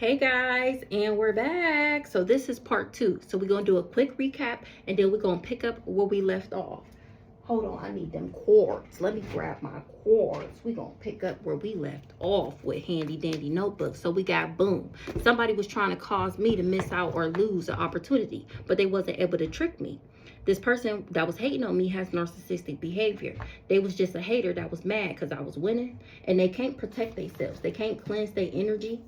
Hey guys, and we're back. So this is part 2. So we're going to do a quick recap and then we're going to pick up where we left off. Hold on, I need them cords. Let me grab my cords. We're going to pick up where we left off with handy dandy notebooks. So we got boom. Somebody was trying to cause me to miss out or lose an opportunity, but they wasn't able to trick me. This person that was hating on me has narcissistic behavior. They was just a hater that was mad because I was winning, and they can't protect themselves. They can't cleanse their energy,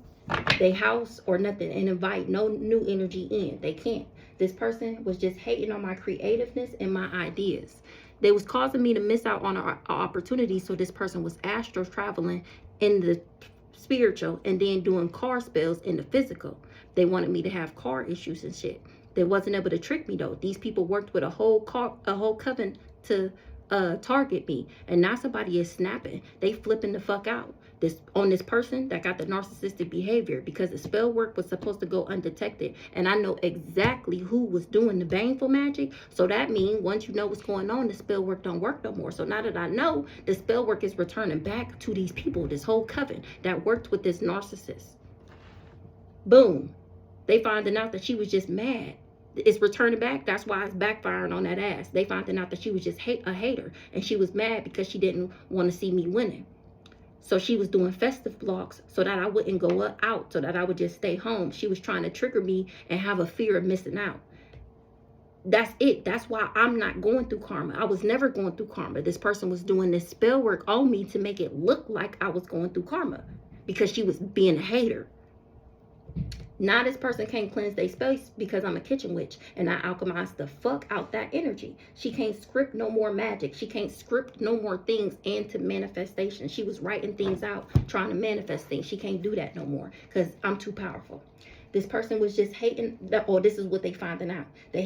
they house or nothing, and invite no new energy in. They can't. This person was just hating on my creativeness and my ideas. They was causing me to miss out on an opportunity. So this person was astral traveling in the spiritual and then doing car spells in the physical. They wanted me to have car issues and shit. They wasn't able to trick me though. These people worked with a whole coven to target me, and now somebody is snapping. They flipping the fuck out on this person that got the narcissistic behavior, because the spell work was supposed to go undetected, and I know exactly who was doing the baneful magic. So that means once you know what's going on, the spell work don't work no more. So now that I know, the spell work is returning back to these people, this whole coven that worked with this narcissist. Boom. They finding out that she was just mad. It's returning back. That's why it's backfiring on that ass. They finding out that she was just a hater, and she was mad because she didn't want to see me winning. So she was doing festive vlogs so that I wouldn't go out, so that I would just stay home. She was trying to trigger me and have a fear of missing out. That's it. That's why I'm not going through karma. I was never going through karma. This person was doing this spell work on me to make it look like I was going through karma because she was being a hater. Now this person can't cleanse their space because I'm a kitchen witch, and I alchemize the fuck out that energy. She can't script no more magic. She can't script no more things into manifestation. She was writing things out, trying to manifest things. She can't do that no more because I'm too powerful. This person was just hating, or this is what they finding out. They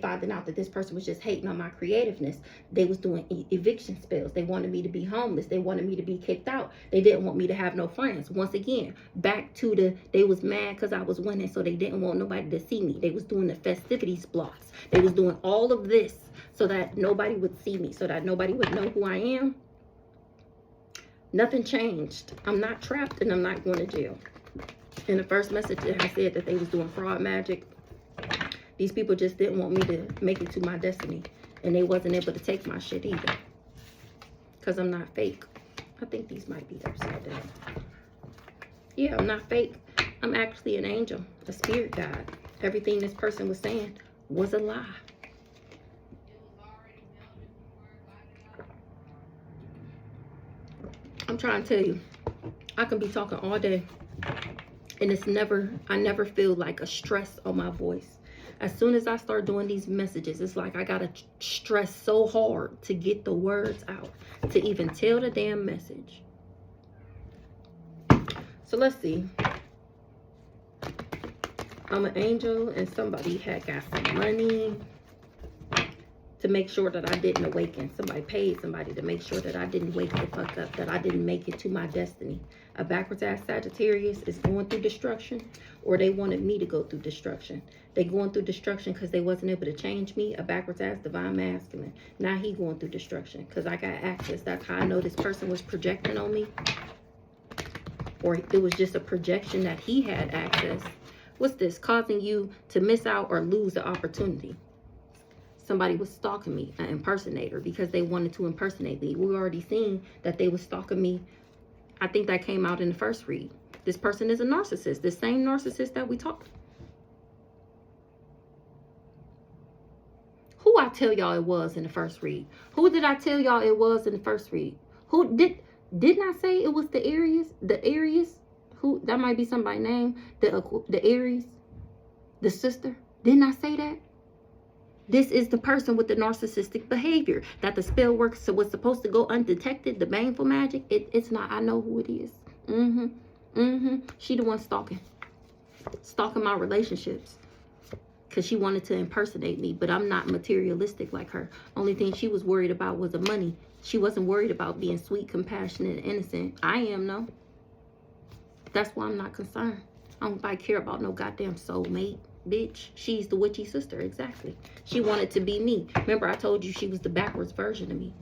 finding out that this person was just hating on my creativeness. They was doing eviction spells. They wanted me to be homeless. They wanted me to be kicked out. They didn't want me to have no friends. Once again, back to they was mad because I was winning, so they didn't want nobody to see me. They was doing the festivities blocks. They was doing all of this so that nobody would see me, so that nobody would know who I am. Nothing changed. I'm not trapped, and I'm not going to jail. In the first message, I said that they was doing fraud magic. These people just didn't want me to make it to my destiny. And they wasn't able to take my shit either. Because I'm not fake. I think these might be upside down. Yeah, I'm not fake. I'm actually an angel, a spirit guide. Everything this person was saying was a lie. I'm trying to tell you, I can be talking all day, and I never feel like a stress on my voice. As soon as I start doing these messages, it's like I gotta stress so hard to get the words out, to even tell the damn message. So let's see. I'm an angel, and somebody had got some money to make sure that I didn't awaken. Somebody paid somebody to make sure that I didn't wake the fuck up, that I didn't make it to my destiny. A backwards ass Sagittarius is going through destruction, or they wanted me to go through destruction. They going through destruction because they wasn't able to change me. A backwards ass divine masculine. Now he going through destruction because I got access. That's how I know this person was projecting on me. Or it was just a projection that he had access. What's this? Causing you to miss out or lose the opportunity. Somebody was stalking me, an impersonator, because they wanted to impersonate me. We already seen that they was stalking me. I think that came out in the first read. This person is a narcissist. The same narcissist that we talked. Who I tell y'all it was in the first read? Who did I tell y'all it was in the first read? Who didn't I say it was the Aries? The Aries? Who, that might be somebody's name. The Aries? The sister? Didn't I say that? This is the person with the narcissistic behavior, that the spell work was supposed to go undetected, the baneful magic. It's not. I know who it is. She the one stalking my relationships because she wanted to impersonate me, but I'm not materialistic like her. Only thing she was worried about was the money. She wasn't worried about being sweet, compassionate, and innocent. I am, no. That's why I'm not concerned. I don't care about no goddamn soulmate. Bitch, she's the witchy sister, exactly. She wanted to be me. Remember, I told you she was the backwards version of me.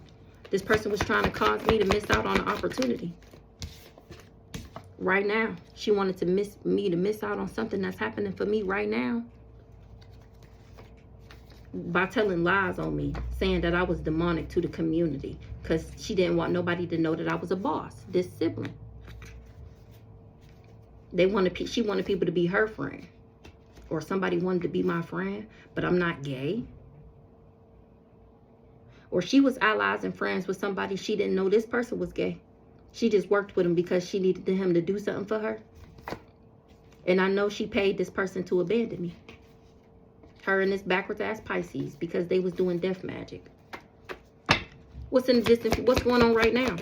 This person was trying to cause me to miss out on an opportunity. right now. She wanted to miss out on something that's happening for me right now by telling lies on me, saying that I was demonic to the community because she didn't want nobody to know that I was a boss. This sibling, she wanted people to be her friend, or somebody wanted to be my friend, but I'm not gay. Or she was allies and friends with somebody she didn't know this person was gay. She just worked with him because she needed him to do something for her. And I know she paid this person to abandon me. Her and this backwards ass Pisces, because they was doing death magic. What's in the distance? What's going on right now?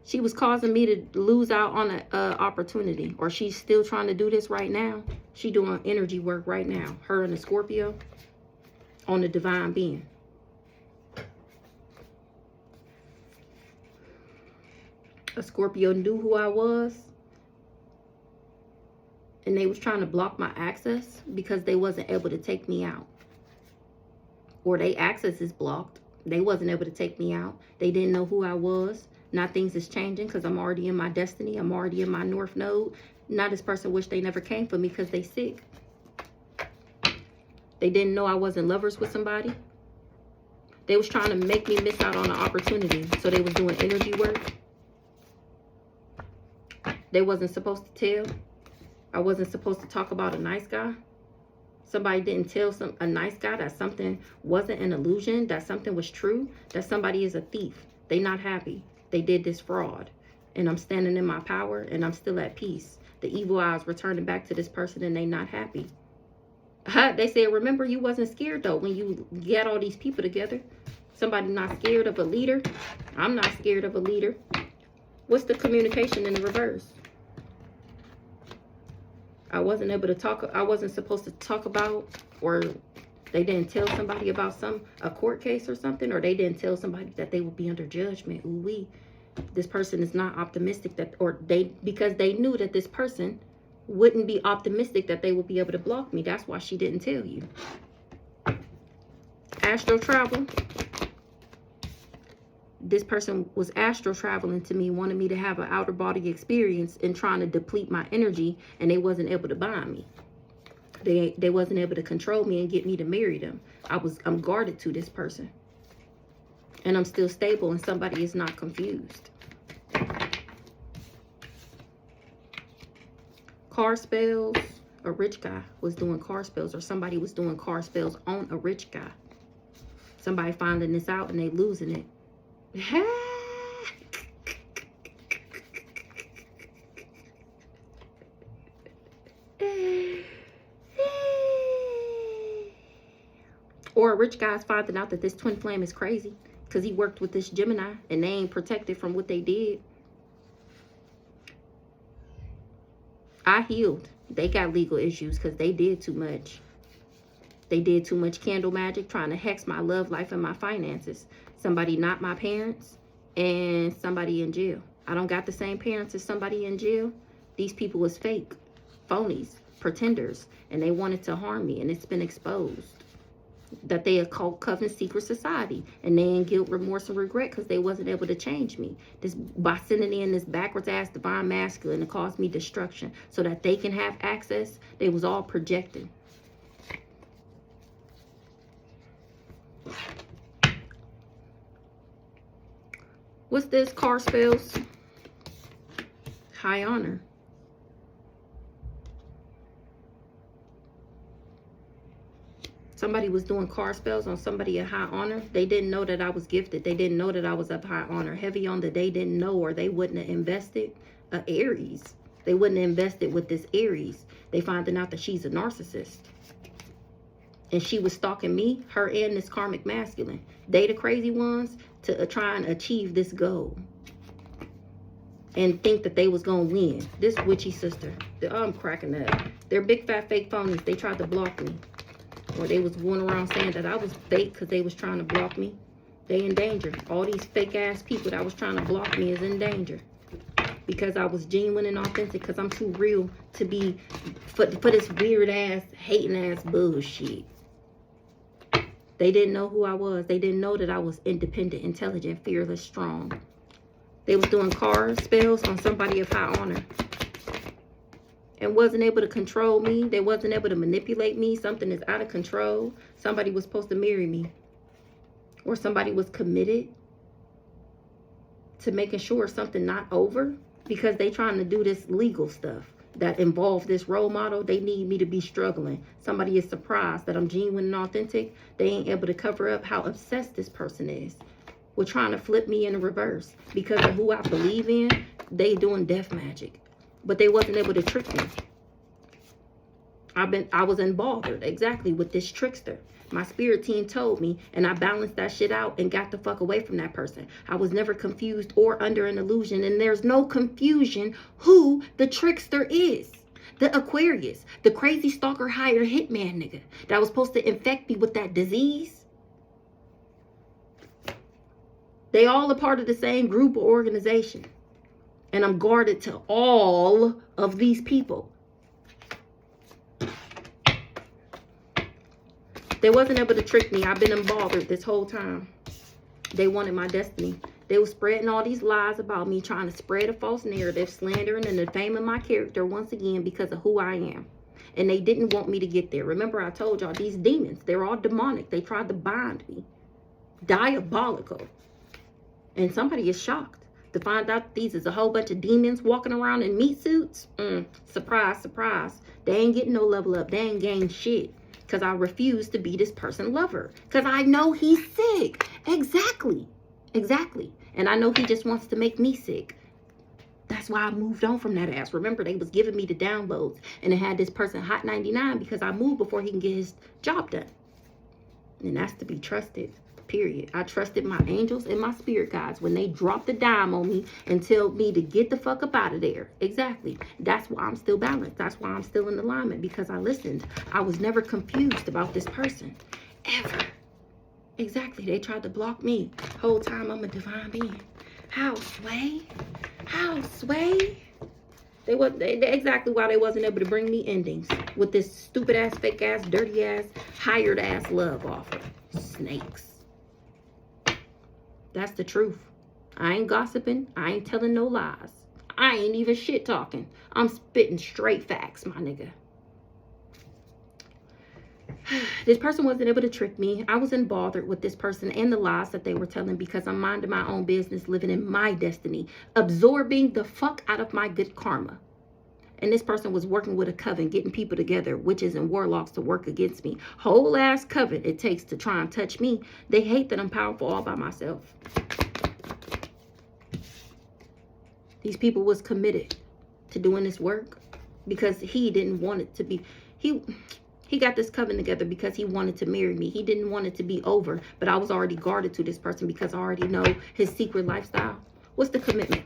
She was causing me to lose out on an opportunity. Or she's still trying to do this right now. She doing energy work right now. Her and the Scorpio on the divine being. A Scorpio knew who I was. And they was trying to block my access because they wasn't able to take me out. Or their access is blocked. They wasn't able to take me out. They didn't know who I was. Now things is changing because I'm already in my destiny. I'm already in my North Node. Now this person wish they never came for me because they sick. They didn't know I wasn't lovers with somebody. They was trying to make me miss out on an opportunity. So they was doing energy work. They wasn't supposed to tell. I wasn't supposed to talk about a nice guy. Somebody didn't tell a nice guy that something wasn't an illusion, that something was true, that somebody is a thief. They not happy. They did this fraud. And I'm standing in my power and I'm still at peace. The evil eyes returning back to this person and they not happy. They said, remember, you wasn't scared, though, when you get all these people together. Somebody not scared of a leader. I'm not scared of a leader. What's the communication in the reverse? I wasn't able to talk. I wasn't supposed to talk about, or they didn't tell somebody about a court case or something, or they didn't tell somebody that they would be under judgment. Ooh-wee. This person is not optimistic because they knew that this person wouldn't be optimistic that they would be able to block me. That's why she didn't tell you. Astral travel. This person was astral traveling to me, wanted me to have an outer body experience and trying to deplete my energy, and they wasn't able to bind me. They wasn't able to control me and get me to marry them. I'm guarded to this person. And I'm still stable and somebody is not confused. Car spells. A rich guy was doing car spells, or somebody was doing car spells on a rich guy. Somebody finding this out and they losing it. Or a rich guy's finding out that this twin flame is crazy because he worked with this Gemini and they ain't protected from what they did. I healed. They got legal issues because they did too much. They did too much candle magic, trying to hex my love life and my finances. Somebody not my parents and somebody in jail. I don't got the same parents as somebody in jail. These people was fake, phonies, pretenders, and they wanted to harm me, and it's been exposed that they occult covenant secret society, and they in guilt, remorse, and regret because they wasn't able to change me. This by sending in this backwards ass divine masculine to cause me destruction so that they can have access. They was all projecting. What's this? Car spells. High honor. Somebody was doing car spells on somebody at high honor. They didn't know that I was gifted. They didn't know that I was up high honor. Heavy on the they didn't know, or they wouldn't have invested. Aries. They wouldn't have invested with this Aries. They finding out that she's a narcissist. And she was stalking me, her and this karmic masculine. They the crazy ones to try and achieve this goal. And think that they was going to win. This witchy sister. I'm cracking up. They're big fat fake phonies. They tried to block me. Or they was going around saying that I was fake because they was trying to block me. They in danger. All these fake ass people that was trying to block me is in danger. Because I was genuine and authentic. Because I'm too real to be for this weird ass, hating ass bullshit. They didn't know who I was. They didn't know that I was independent, intelligent, fearless, strong. They was doing card spells on somebody of high honor and wasn't able to control me. They wasn't able to manipulate me. Something is out of control. Somebody was supposed to marry me, or somebody was committed to making sure something not over, because they trying to do this legal stuff that involve this role model. They need me to be struggling. Somebody is surprised that I'm genuine and authentic. They ain't able to cover up how obsessed this person is with trying to flip me in the reverse because of who I believe in. They doing death magic, but they wasn't able to trick me. I was embothered exactly with this trickster. My spirit team told me, and I balanced that shit out and got the fuck away from that person. I was never confused or under an illusion, and there's no confusion who the trickster is. The Aquarius, the crazy stalker hired hitman nigga that was supposed to infect me with that disease. They all a part of the same group or organization. And I'm guarded to all of these people. They wasn't able to trick me. I've been embothered this whole time. They wanted my destiny. They were spreading all these lies about me, trying to spread a false narrative, slandering and defaming my character once again because of who I am. And they didn't want me to get there. Remember, I told y'all, these demons, they're all demonic. They tried to bind me. Diabolical. And somebody is shocked to find out these is a whole bunch of demons walking around in meat suits. Surprise, surprise. They ain't getting no level up. They ain't gained shit. Because I refuse to be this person's lover. Because I know he's sick. Exactly. Exactly. And I know he just wants to make me sick. That's why I moved on from that ass. Remember, they was giving me the downloads. And it had this person hot 99 because I moved before he can get his job done. And that's to be trusted. Period. I trusted my angels and my spirit guides when they dropped the dime on me and told me to get the fuck up out of there. Exactly. That's why I'm still balanced. That's why I'm still in alignment, because I listened. I was never confused about this person. Ever. Exactly. They tried to block me. Whole time I'm a divine being. How, Sway? How, Sway? They exactly why they wasn't able to bring me endings with this stupid ass, fake ass, dirty ass, hired ass love offer. Snakes. That's the truth. I ain't gossiping. I ain't telling no lies. I ain't even shit talking. I'm spitting straight facts, my nigga. This person wasn't able to trick me. I was bothered with this person and the lies that they were telling because I'm minding my own business, living in my destiny, absorbing the fuck out of my good karma. And this person was working with a coven, getting people together, witches and warlocks to work against me. Whole ass coven it takes to try and touch me. They hate that I'm powerful all by myself. These people was committed to doing this work because he didn't want it to be. He got this coven together because he wanted to marry me. He didn't want it to be over, but I was already guarded to this person because I already know his secret lifestyle. What's the commitment?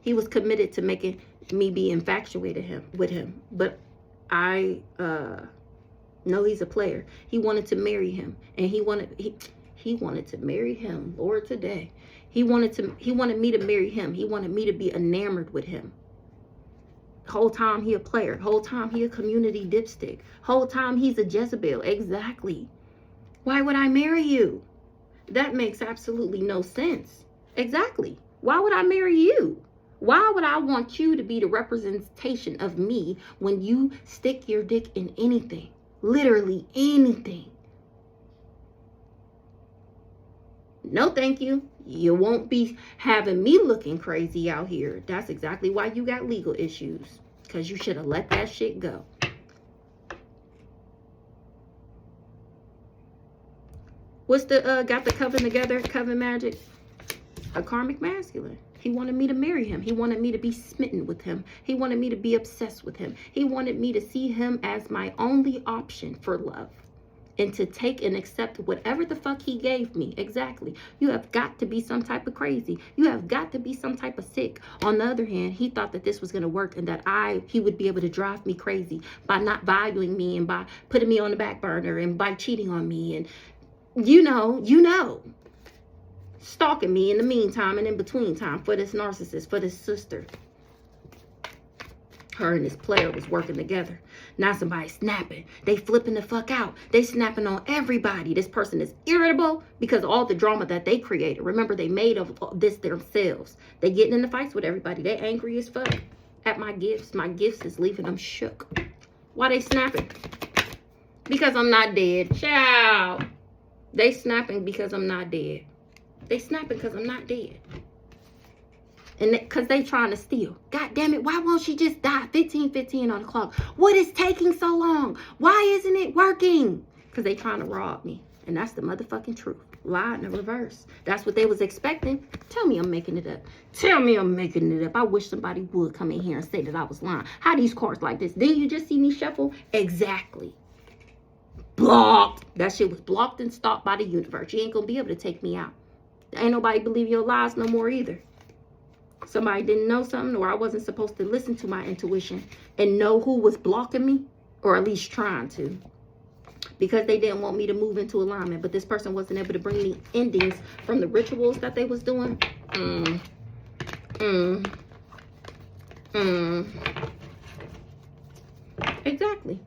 He was committed to making me be infatuated with him, but I know he's a player. He wanted to marry him, and he wanted to marry him. Lord, today he wanted me to marry him. He wanted me to be enamored with him. Whole time he a player. Whole time he a community dipstick. Whole time he's a Jezebel. Exactly. Why would I marry you? That makes absolutely no sense. Exactly. Why would I marry you? Why would I want you to be the representation of me when you stick your dick in anything? Literally anything. No, thank you. You won't be having me looking crazy out here. That's exactly why you got legal issues. Because you should have let that shit go. What's the, got the coven together, coven magic? A karmic masculine. He wanted me to marry him. He wanted me to be smitten with him. He wanted me to be obsessed with him. He wanted me to see him as my only option for love. And to take and accept whatever the fuck he gave me. Exactly. You have got to be some type of crazy. You have got to be some type of sick. On the other hand, he thought that this was going to work and that he would be able to drive me crazy by not valuing me and by putting me on the back burner and by cheating on me and, you know, stalking me in the meantime and in between time for this narcissist, for this sister. Her and this player was working together. Now somebody's snapping. They flipping the fuck out. They snapping on everybody. This person is irritable because of all the drama that they created. Remember, they made of this themselves. They getting in the fights with everybody. They angry as fuck at my gifts. My gifts is leaving them shook. Why they snapping? Because I'm not dead. Ciao. They snapping because I'm not dead. They snapping because I'm not dead. And because they trying to steal. God damn it, why won't she just die? 15:15 on the clock. What is taking so long? Why isn't it working? Because they trying to rob me. And that's the motherfucking truth. Lie in the reverse. That's what they was expecting. Tell me I'm making it up. Tell me I'm making it up. I wish somebody would come in here and say that I was lying. How these cards like this? Didn't you just see me shuffle? Exactly. Blocked. That shit was blocked and stopped by the universe. You ain't gonna be able to take me out. Ain't nobody believe your lies no more either. Somebody didn't know something, or I wasn't supposed to listen to my intuition and know who was blocking me, or at least trying to, because they didn't want me to move into alignment. But this person wasn't able to bring me endings from the rituals that they was doing. Exactly.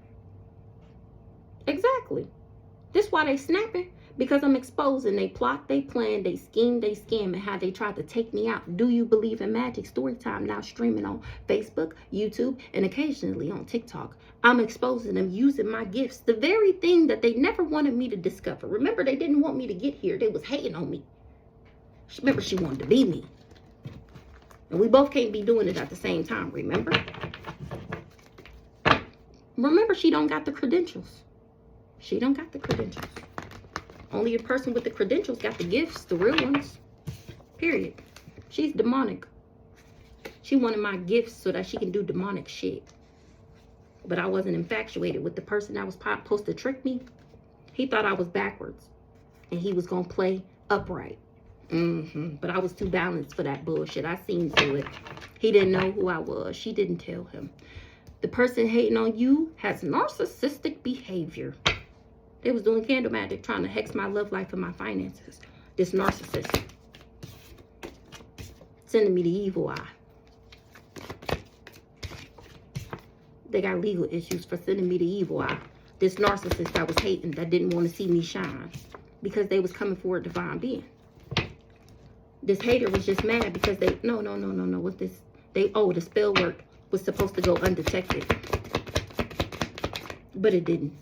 This why they snapping. Because I'm exposing, they plot, they plan, they scheme, they scam, and how they tried to take me out. Do you believe in magic? Storytime now streaming on Facebook, YouTube, and occasionally on TikTok. I'm exposing them using my gifts. The very thing that they never wanted me to discover. Remember, they didn't want me to get here. They was hating on me. Remember, she wanted to be me. And we both can't be doing it at the same time, remember? Remember, she don't got the credentials. She don't got the credentials. Only a person with the credentials got the gifts, the real ones. Period. She's demonic. She wanted my gifts so that she can do demonic shit. But I wasn't infatuated with the person that was supposed to trick me. He thought I was backwards. And he was going to play upright. But I was too balanced for that bullshit. I seen through it. He didn't know who I was. She didn't tell him. The person hating on you has narcissistic behavior. They was doing candle magic, trying to hex my love life and my finances. This narcissist. Sending me the evil eye. They got legal issues for sending me the evil eye. This narcissist that was hating, that didn't want to see me shine. Because they was coming for a divine being. This hater was just mad because they... No. What's this? The spell work was supposed to go undetected. But it didn't.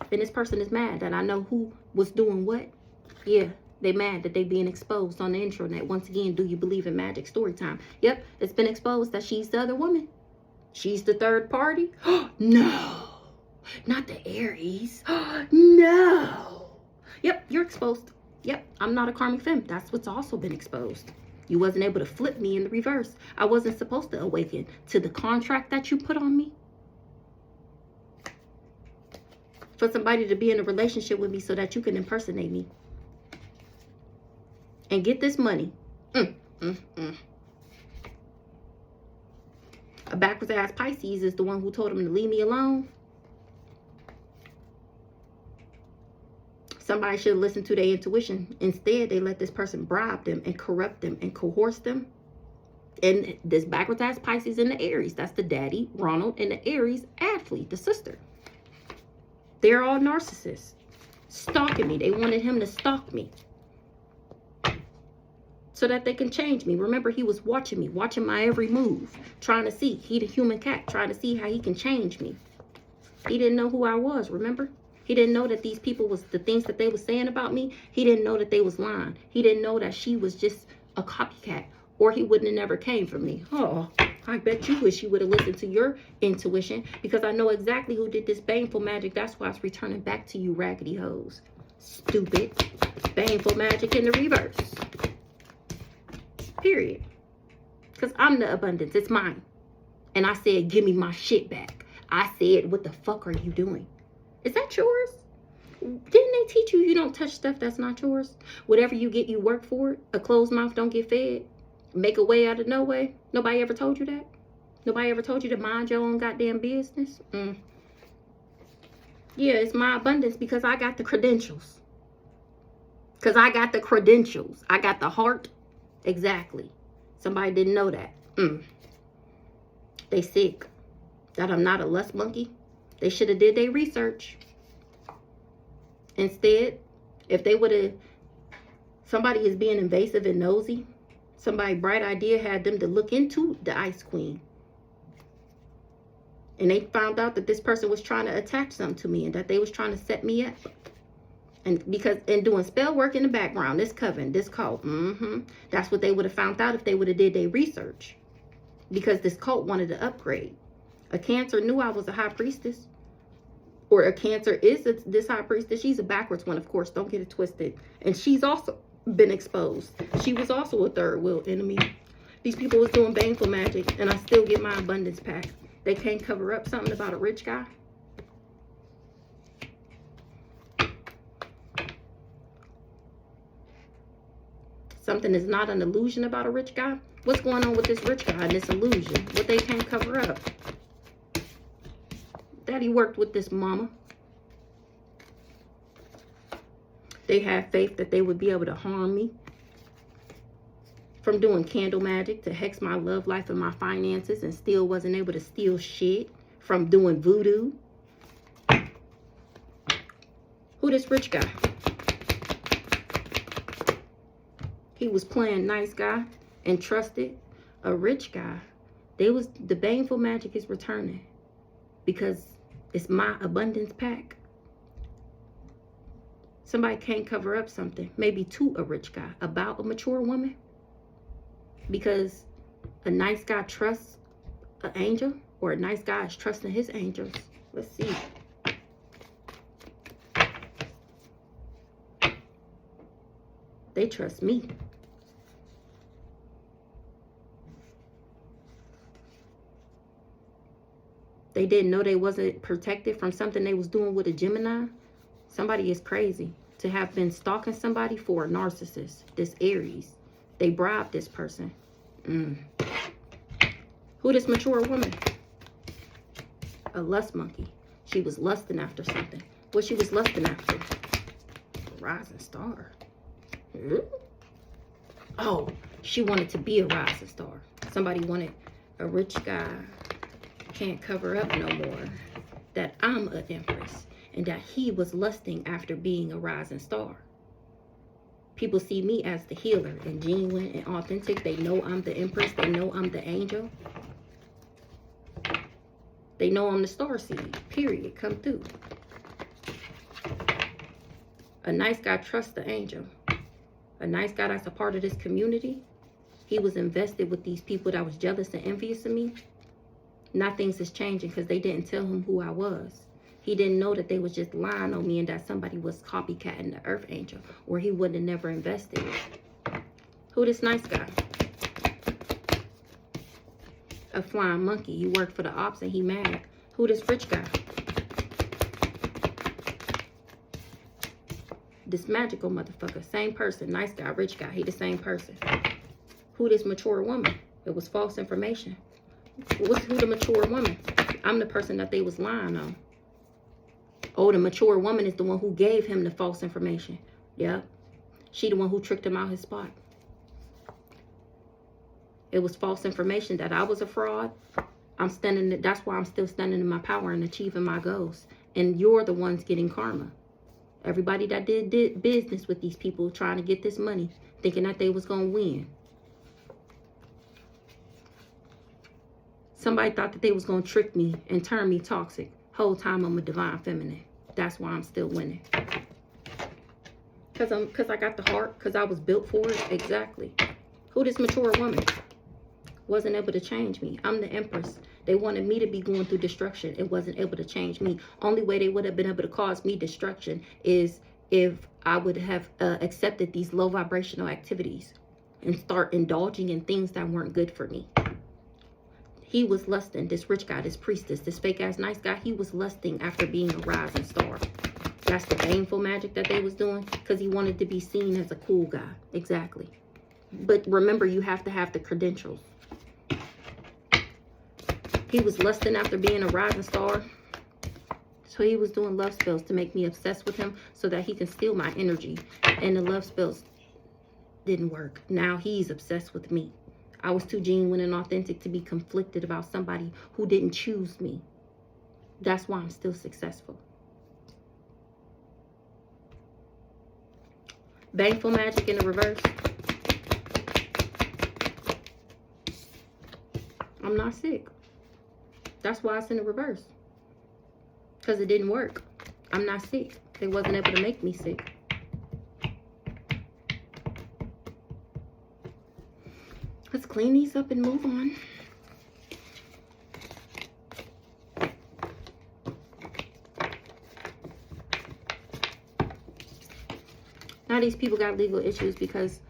And this person is mad that I know who was doing what. Yeah, they mad that they being exposed on the intranet. Once again, do you believe in magic? Story time. Yep, it's been exposed that she's the other woman. She's the third party. No, not the Aries. No. Yep, you're exposed. Yep, I'm not a karmic femme. That's what's also been exposed. You wasn't able to flip me in the reverse. I wasn't supposed to awaken to the contract that you put on me. For somebody to be in a relationship with me so that you can impersonate me. And get this money. A backwards ass Pisces is the one who told him to leave me alone. Somebody should listen to their intuition. Instead, they let this person bribe them and corrupt them and coerce them. And this backwards ass Pisces in the Aries. That's the daddy, Ronald, and the Aries athlete, the sister. They're all narcissists. Stalking me. They wanted him to stalk me. So that they can change me. Remember, he was watching me. Watching my every move. Trying to see. He the human cat. Trying to see how he can change me. He didn't know who I was, remember? He didn't know that these people was the things that they was saying about me. He didn't know that they was lying. He didn't know that she was just a copycat. Or he wouldn't have never came for me. Oh, I bet you wish you would have listened to your intuition. Because I know exactly who did this baneful magic. That's why it's returning back to you, raggedy hoes. Stupid. Baneful magic in the reverse. Period. Because I'm the abundance. It's mine. And I said, give me my shit back. I said, what the fuck are you doing? Is that yours? Didn't they teach you don't touch stuff that's not yours? Whatever you get, you work for it. A closed mouth don't get fed. Make a way out of no way. Nobody ever told you that? Nobody ever told you to mind your own goddamn business? Yeah, it's my abundance because I got the credentials. Because I got the credentials. I got the heart. Exactly. Somebody didn't know that. They sick. That I'm not a lust monkey. They should have did their research. Instead, if they would have, somebody is being invasive and nosy. Somebody bright idea had them to look into the Ice Queen. And they found out that this person was trying to attach something to me and that they was trying to set me up. And doing spell work in the background, this coven, this cult, that's what they would have found out if they would have did their research. Because this cult wanted to upgrade. A Cancer knew I was a high priestess. Or a Cancer is this high priestess. She's a backwards one, of course. Don't get it twisted. And she's also been exposed. She was also a third world enemy. These people was doing baneful magic, and I still get my abundance pack. They can't cover up something about a rich guy. Something is not an illusion about a rich guy. What's going on with this rich guy and this illusion? What they can't cover up? Daddy worked with this mama. They had faith that they would be able to harm me. From doing candle magic to hex my love life and my finances and still wasn't able to steal shit. From doing voodoo. Who this rich guy? He was playing nice guy and trusted a rich guy. The baneful magic is returning because it's my abundance pack. Somebody can't cover up something, maybe to a rich guy, about a mature woman. Because a nice guy trusts an angel, or a nice guy is trusting his angels. Let's see. They trust me. They didn't know they wasn't protected from something they was doing with a Gemini. Somebody is crazy to have been stalking somebody for a narcissist. This Aries. They bribed this person. Who this mature woman? A lust monkey. She was lusting after something. What she was lusting after? A rising star. Oh, she wanted to be a rising star. Somebody wanted a rich guy. Can't cover up no more that I'm an empress and that he was lusting after being a rising star. People see me as the healer and genuine and authentic. They know I'm the empress. They know I'm the angel. They know I'm the star seed. Period. Come through. A nice guy trusts the angel. A nice guy that's a part of this community. He was invested with these people that was jealous and envious of me. Now things is changing because they didn't tell him who I was. He didn't know that they was just lying on me and that somebody was copycatting the earth angel, or he would have never invested. Who this nice guy? A flying monkey. You work for the ops and he mad. Who this rich guy? This magical motherfucker. Same person. Nice guy, rich guy. He the same person. Who this mature woman? It was false information. Who the mature woman? I'm the person that they was lying on. Oh, the mature woman is the one who gave him the false information. Yep. She the one who tricked him out his spot. It was false information that I was a fraud. That's why I'm still standing in my power and achieving my goals. And you're the ones getting karma. Everybody that did business with these people trying to get this money, thinking that they was going to win. Somebody thought that they was going to trick me and turn me toxic. Whole time I'm a divine feminine. That's why I'm still winning. Because I got the heart. Because I was built for it. Exactly. Who this mature woman? Wasn't able to change me. I'm the empress. They wanted me to be going through destruction. It wasn't able to change me. Only way they would have been able to cause me destruction is if I would have accepted these low vibrational activities and start indulging in things that weren't good for me. He was lusting, this rich guy, this priestess, this fake ass nice guy. He was lusting after being a rising star. That's the baneful magic that they was doing because he wanted to be seen as a cool guy. Exactly. But remember, you have to have the credentials. He was lusting after being a rising star. So he was doing love spells to make me obsessed with him so that he can steal my energy. And the love spells didn't work. Now he's obsessed with me. I was too genuine and authentic to be conflicted about somebody who didn't choose me. That's why I'm still successful. Baneful magic in the reverse. I'm not sick. That's why it's in the reverse. Because it didn't work. I'm not sick. They wasn't able to make me sick. Let's clean these up and move on. Now these people got legal issues because...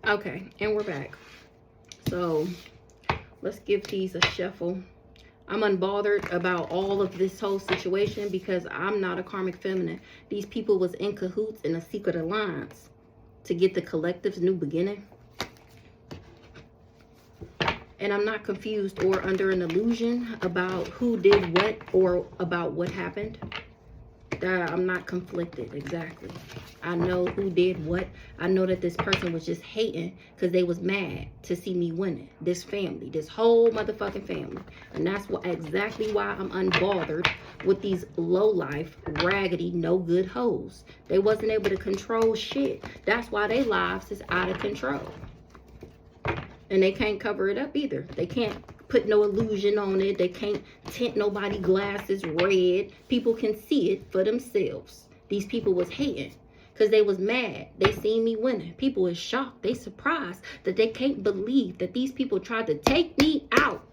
Okay, and we're back. So, let's give these a shuffle. I'm unbothered about all of this whole situation because I'm not a karmic feminine. These people was in cahoots in a secret alliance to get the collective's new beginning. And I'm not confused or under an illusion about who did what or about what happened. I'm not conflicted, exactly. I know who did what. I know that this person was just hating because they was mad to see me winning. This family, this whole motherfucking family. And that's exactly why I'm unbothered with these low-life, raggedy, no-good hoes. They wasn't able to control shit. That's why their lives is out of control. And they can't cover it up either. They can't put no illusion on it. They can't tint nobody glasses red. People can see it for themselves. These people was hating because they was mad. They seen me winning. People is shocked. They surprised that they can't believe that these people tried to take me out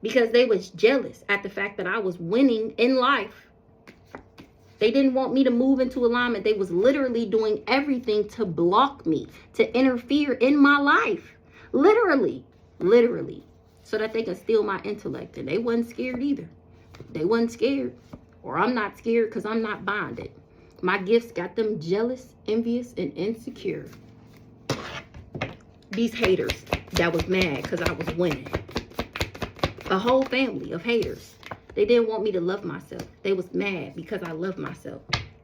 because they was jealous at the fact that I was winning in life. They didn't want me to move into alignment. They was literally doing everything to block me, to interfere in my life. Literally. So that they can steal my intellect. And they wasn't scared either. They wasn't scared. Or I'm not scared because I'm not bonded. My gifts got them jealous, envious, and insecure. These haters that was mad because I was winning. A whole family of haters. They didn't want me to love myself. They was mad because I love myself.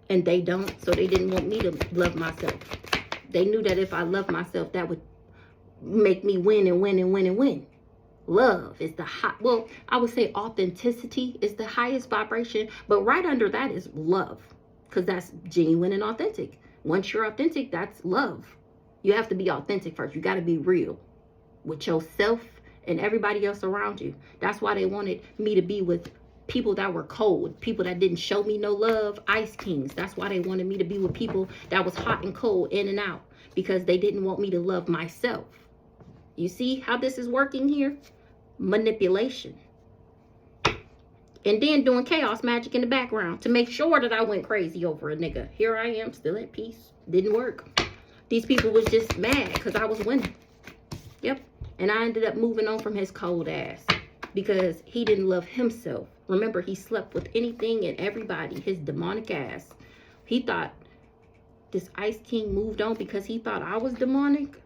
And they don't, so they didn't want me to love myself. They knew that if I loved myself, that would make me win and win and win and win. Love is the high, well, I would say authenticity is the highest vibration, but right under that is love, because that's genuine and authentic. Once you're authentic, that's love. You have to be authentic first. You got to be real with yourself and everybody else around you. That's why they wanted me to be with people that were cold, people that didn't show me no love, ice kings. That's why they wanted me to be with people that was hot and cold, in and out, because they didn't want me to love myself. You see how this is working here? Manipulation. And then doing chaos magic in the background to make sure that I went crazy over a nigga. Here I am, still at peace. Didn't work. These people was just mad because I was winning. Yep. And I ended up moving on from his cold ass because he didn't love himself. Remember, he slept with anything and everybody, his demonic ass. He thought this Ice King moved on because he thought I was demonic.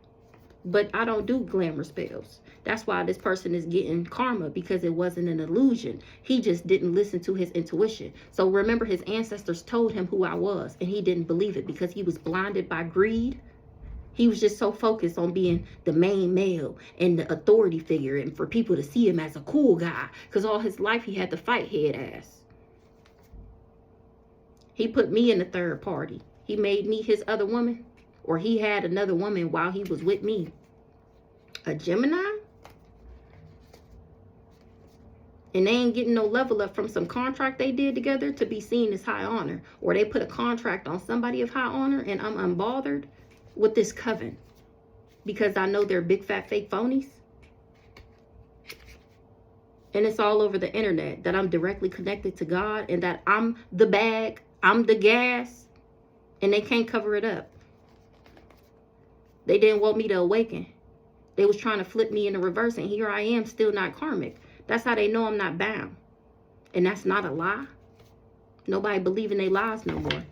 But I don't do glamour spells. That's why this person is getting karma, because it wasn't an illusion. He just didn't listen to his intuition. So remember, his ancestors told him who I was, and he didn't believe it because he was blinded by greed. He was just so focused on being the main male and the authority figure and for people to see him as a cool guy, because all his life he had to fight head ass. He put me in the third party. He made me his other woman. Or he had another woman while he was with me. A Gemini? And they ain't getting no level up from some contract they did together to be seen as high honor. Or they put a contract on somebody of high honor and I'm unbothered with this coven. Because I know they're big fat fake phonies. And it's all over the internet that I'm directly connected to God and that I'm the bag, I'm the gas, and they can't cover it up. They didn't want me to awaken. They was trying to flip me in the reverse, and here I am, still not karmic. That's how they know I'm not bound. And that's not a lie. Nobody believing they lies no more.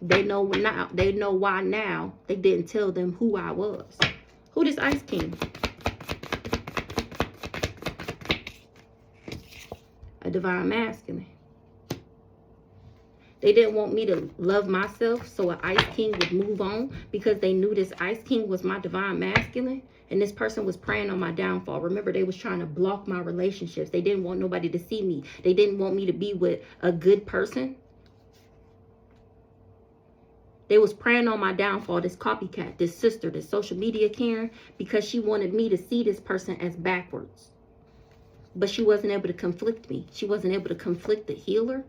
They know now. They know why now they didn't tell them who I was. Who this Ice King? A divine masculine. They didn't want me to love myself so an Ice King would move on because they knew this Ice King was my divine masculine. And this person was preying on my downfall. Remember, they was trying to block my relationships. They didn't want nobody to see me. They didn't want me to be with a good person. They was preying on my downfall, this copycat, this sister, this social media Karen, because she wanted me to see this person as backwards. But she wasn't able to conflict me. She wasn't able to conflict the healer.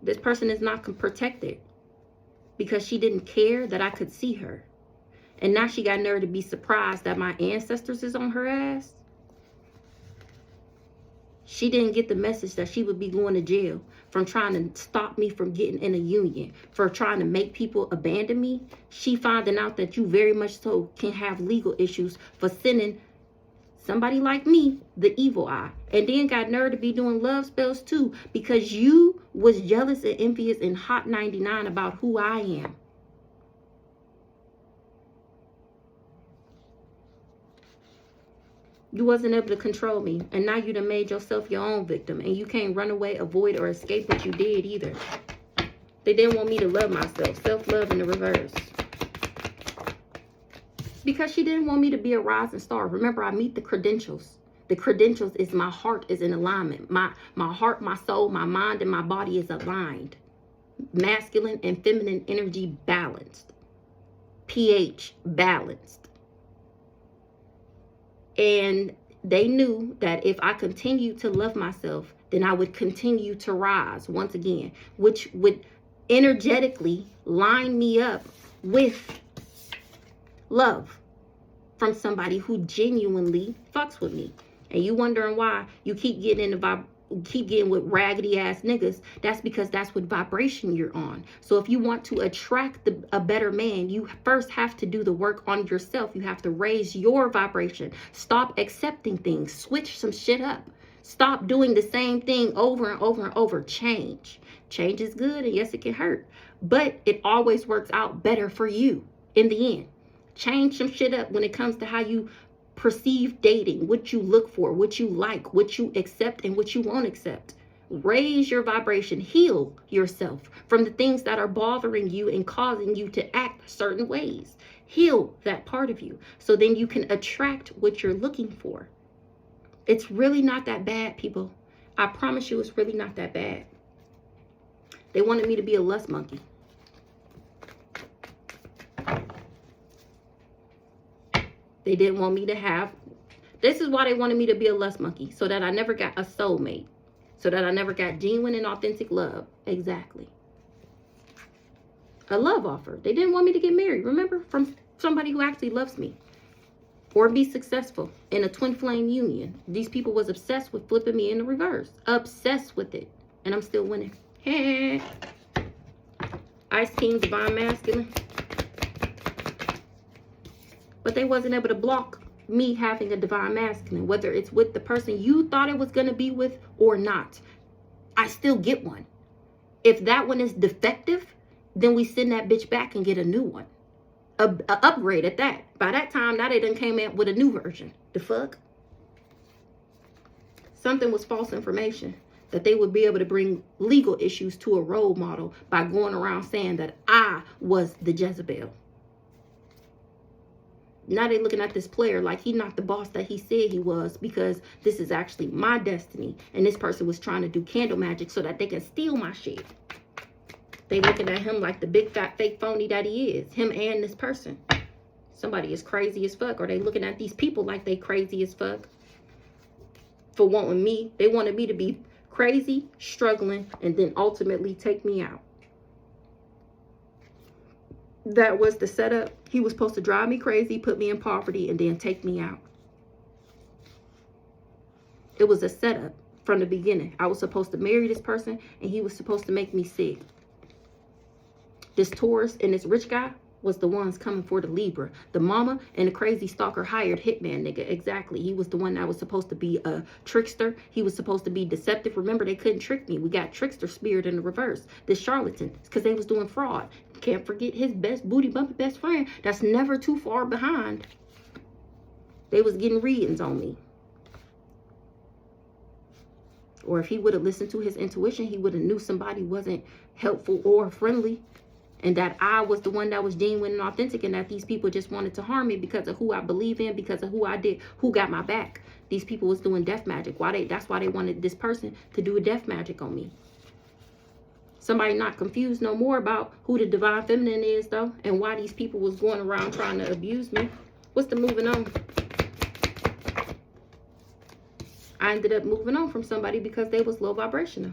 This person is not protected because she didn't care that I could see her. And now she got nerve to be surprised that my ancestors is on her ass. She didn't get the message that she would be going to jail from trying to stop me from getting in a union, for trying to make people abandon me. She finding out that you very much so can have legal issues for sending somebody like me the evil eye. And then got nerve to be doing love spells too, because you was jealous and envious and hot 99 about who I am. You wasn't able to control me. And now you done made yourself your own victim. And you can't run away, avoid, or escape what you did either. They didn't want me to love myself. Self-love in the reverse. Because she didn't want me to be a rising star. Remember, I meet the credentials. The credentials is my heart is in alignment. My heart, my soul, my mind, and my body is aligned. Masculine and feminine energy balanced. pH balanced. And they knew that if I continued to love myself, then I would continue to rise once again, which would energetically line me up with love from somebody who genuinely fucks with me. And you wondering why you keep getting with raggedy ass niggas. That's because that's what vibration you're on. So if you want to attract a better man, you first have to do the work on yourself. You have to raise your vibration. Stop accepting things. Switch some shit up. Stop doing the same thing over and over and over. Change is good, and yes, it can hurt, but it always works out better for you in the end. Change some shit up when it comes to how you perceive dating, what you look for, what you like, what you accept, and what you won't accept. Raise your vibration. Heal yourself from the things that are bothering you and causing you to act certain ways. Heal that part of you so then you can attract what you're looking for. It's really not that bad, people. I promise you, it's really not that bad. They wanted me to be a lust monkey. They didn't want me to have, this is why they wanted me to be a lust monkey, so that I never got a soulmate, so that I never got genuine and authentic love. Exactly. A love offer. They didn't want me to get married, remember, from somebody who actually loves me, or be successful in a twin flame union. These people was obsessed with flipping me in the reverse, obsessed with it, and I'm still winning. Ice King, divine masculine. But they wasn't able to block me having a divine masculine, whether it's with the person you thought it was going to be with or not. I still get one. If that one is defective, then we send that bitch back and get a new one. A upgrade at that. By that time, now they done came in with a new version. The fuck? Something was false information. That they would be able to bring legal issues to a role model by going around saying that I was the Jezebel. Now they're looking at this player like he not the boss that he said he was, because this is actually my destiny. And this person was trying to do candle magic so that they can steal my shit. They looking at him like the big fat fake phony that he is. Him and this person. Somebody is crazy as fuck. Or they looking at these people like they crazy as fuck. For wanting me. They wanted me to be crazy, struggling, and then ultimately take me out. That was the setup. He was supposed to drive me crazy, put me in poverty, and then take me out. It was a setup from the beginning. I was supposed to marry this person, and he was supposed to make me sick. This Taurus and this rich guy was the ones coming for the Libra. The mama and the crazy stalker hired hitman nigga. Exactly. He was the one that was supposed to be a trickster. He was supposed to be deceptive. Remember, they couldn't trick me. We got trickster spirit in the reverse. This charlatan. It's because they was doing fraud. Can't forget his best booty bumpy best friend. That's never too far behind. They was getting readings on me. Or if he would have listened to his intuition, he would have knew somebody wasn't helpful or friendly. And that I was the one that was genuine and authentic, and that these people just wanted to harm me because of who I believe in, because of who I did, who got my back. These people was doing death magic. That's why they wanted this person to do a death magic on me. Somebody not confused no more about who the divine feminine is, though, and why these people was going around trying to abuse me. What's the moving on? I ended up moving on from somebody because they was low vibrational.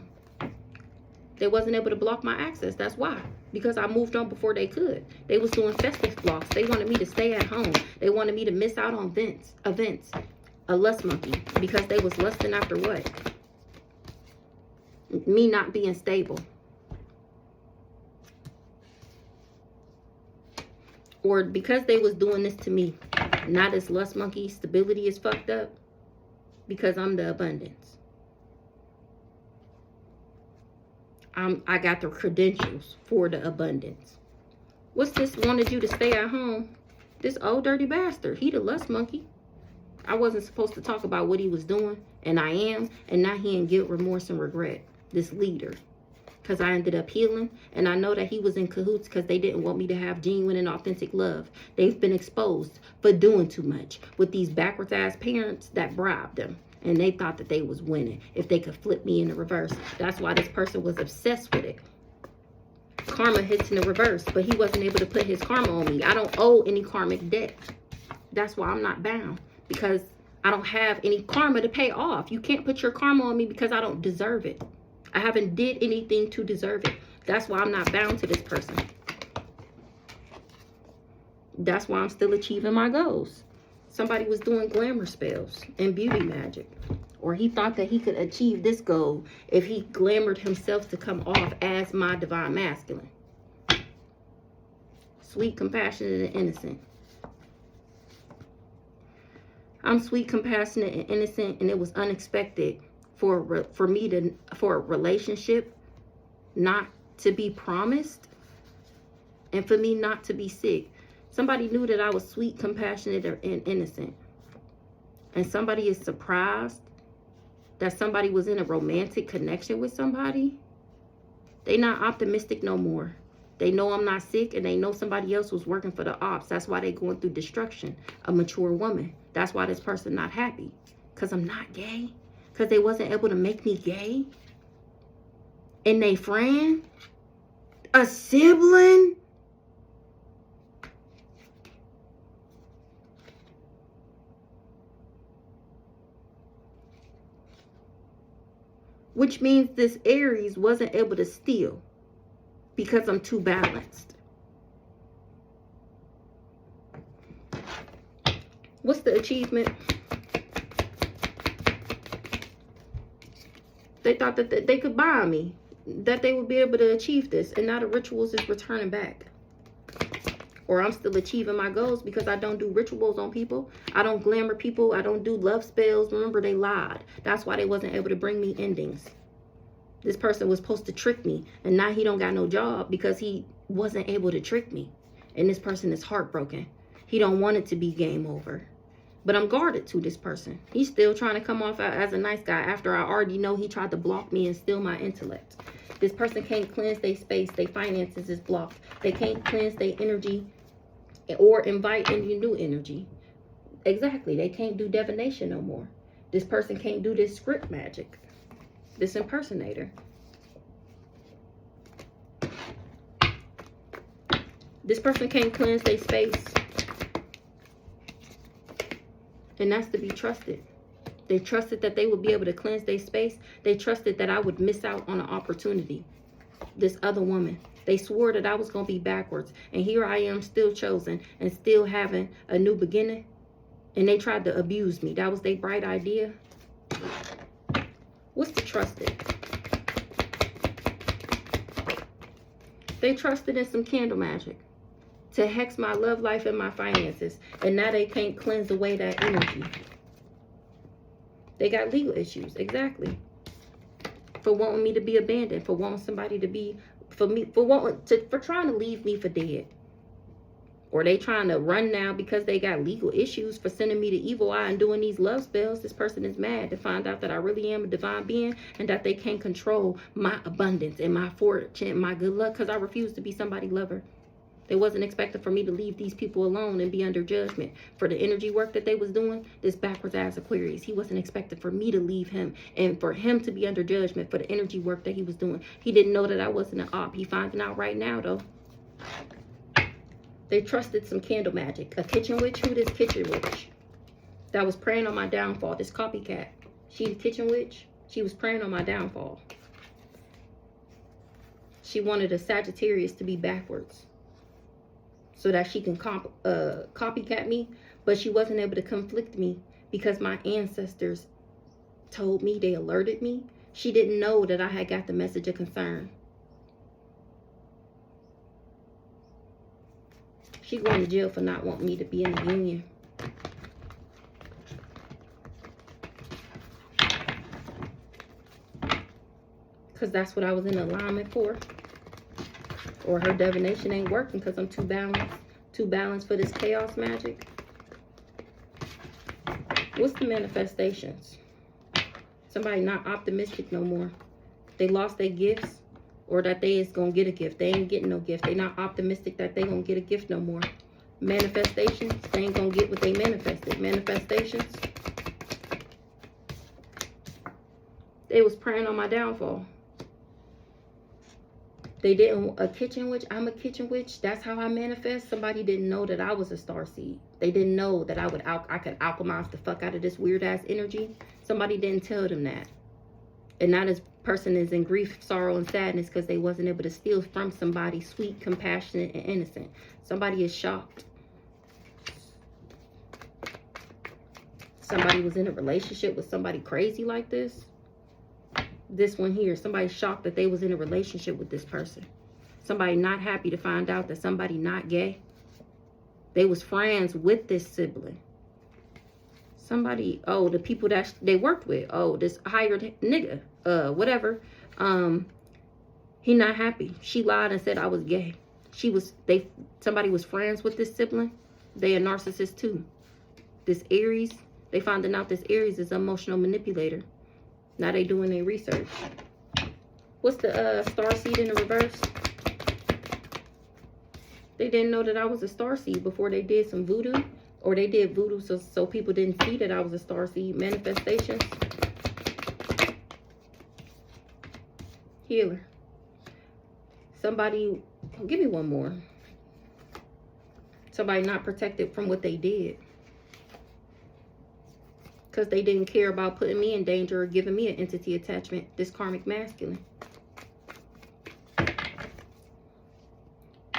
They wasn't able to block my access. That's why. Because I moved on before they could. They was doing festive blocks. They wanted me to stay at home. They wanted me to miss out on events. A lust monkey. Because they was lusting after what? Me not being stable. Or because they was doing this to me. Not as lust monkey. Stability is fucked up. Because I'm the abundance. I got the credentials for the abundance. What's this wanted you to stay at home? This old dirty bastard. He the lust monkey. I wasn't supposed to talk about what he was doing. And I am. And now he in guilt, remorse, and regret. This leader. Because I ended up healing. And I know that he was in cahoots because they didn't want me to have genuine and authentic love. They've been exposed for doing too much. With these backwards ass parents that bribed them. And they thought that they was winning if they could flip me in the reverse. That's why this person was obsessed with it. Karma hits in the reverse, but he wasn't able to put his karma on me. I don't owe any karmic debt. That's why I'm not bound, because I don't have any karma to pay off. You can't put your karma on me because I don't deserve it. I haven't did anything to deserve it. That's why I'm not bound to this person. That's why I'm still achieving my goals. Somebody was doing glamour spells and beauty magic. Or he thought that he could achieve this goal if he glamored himself to come off as my divine masculine. Sweet, compassionate, and innocent. I'm sweet, compassionate, and innocent, and it was unexpected for a relationship not to be promised and for me not to be sick. Somebody knew that I was sweet, compassionate, and innocent. And somebody is surprised that somebody was in a romantic connection with somebody. They not optimistic no more. They know I'm not sick, and they know somebody else was working for the ops. That's why they going through destruction. A mature woman. That's why this person not happy. Because I'm not gay. Because they wasn't able to make me gay. And they friend. A sibling. Which means this Aries wasn't able to steal because I'm too balanced. What's the achievement? They thought that they could buy me, that they would be able to achieve this, and now the rituals is returning back. Or I'm still achieving my goals because I don't do rituals on people. I don't glamour people. I don't do love spells. Remember, they lied. That's why they wasn't able to bring me endings. This person was supposed to trick me, and now he don't got no job because he wasn't able to trick me. And this person is heartbroken. He don't want it to be game over. But I'm guarded to this person. He's still trying to come off as a nice guy after I already know he tried to block me and steal my intellect. This person can't cleanse their space. Their finances is blocked. They can't cleanse their energy or invite any new energy. Exactly. They can't do divination no more. This person can't do this script magic. This impersonator. This person can't cleanse their space. And that's to be trusted. They trusted that they would be able to cleanse their space. They trusted that I would miss out on an opportunity. This other woman. They swore that I was going to be backwards. And here I am still chosen and still having a new beginning. And they tried to abuse me. That was their bright idea. What's the trusted? They trusted in some candle magic to hex my love life and my finances. And now they can't cleanse away that energy. They got legal issues. Exactly. For wanting me to be abandoned. For wanting somebody to be... For trying to leave me for dead. Or they trying to run now because they got legal issues for sending me the evil eye and doing these love spells. This person is mad to find out that I really am a divine being and that they can't control my abundance and my fortune and my good luck because I refuse to be somebody's lover. They wasn't expecting for me to leave these people alone and be under judgment for the energy work that they was doing. This backwards ass Aquarius, he wasn't expecting for me to leave him and for him to be under judgment for the energy work that he was doing. He didn't know that I wasn't an op. He finding out right now though. They trusted some candle magic. A kitchen witch? Who this kitchen witch? That was preying on my downfall. This copycat. She the kitchen witch? She was preying on my downfall. She wanted a Sagittarius to be backwards so that she can copycat me, but she wasn't able to conflict me because my ancestors told me, they alerted me. She didn't know that I had got the message of concern. She going to jail for not wanting me to be in the union. Because that's what I was in alignment for. Or her divination ain't working because I'm too balanced. Too balanced for this chaos magic. What's the manifestations? Somebody not optimistic no more. They lost their gifts. Or that they is going to get a gift. They ain't getting no gift. They not optimistic that they going to get a gift no more. Manifestations. They ain't going to get what they manifested. Manifestations. They was preying on my downfall. They didn't. A kitchen witch. I'm a kitchen witch. That's how I manifest. Somebody didn't know that I was a starseed. They didn't know that I could alchemize the fuck out of this weird ass energy. Somebody didn't tell them that. And now this person is in grief, sorrow, and sadness because they wasn't able to steal from somebody sweet, compassionate, and innocent. Somebody is shocked. Somebody was in a relationship with somebody crazy like this. This one here, somebody's shocked that they was in a relationship with this person. Somebody not happy to find out that somebody not gay. They was friends with this sibling. Somebody, oh, the people that they worked with, oh, this hired nigga, whatever, he not happy. She lied and said I was gay. Somebody was friends with this sibling. They a narcissist too. This Aries, they finding out this Aries is an emotional manipulator. Now they doing their research. What's the star seed in the reverse? They didn't know that I was a star seed before they did some voodoo. Or they did voodoo so people didn't see that I was a starseed. Manifestations. Healer. Somebody, give me one more. Somebody not protected from what they did. Because they didn't care about putting me in danger or giving me an entity attachment. This karmic masculine.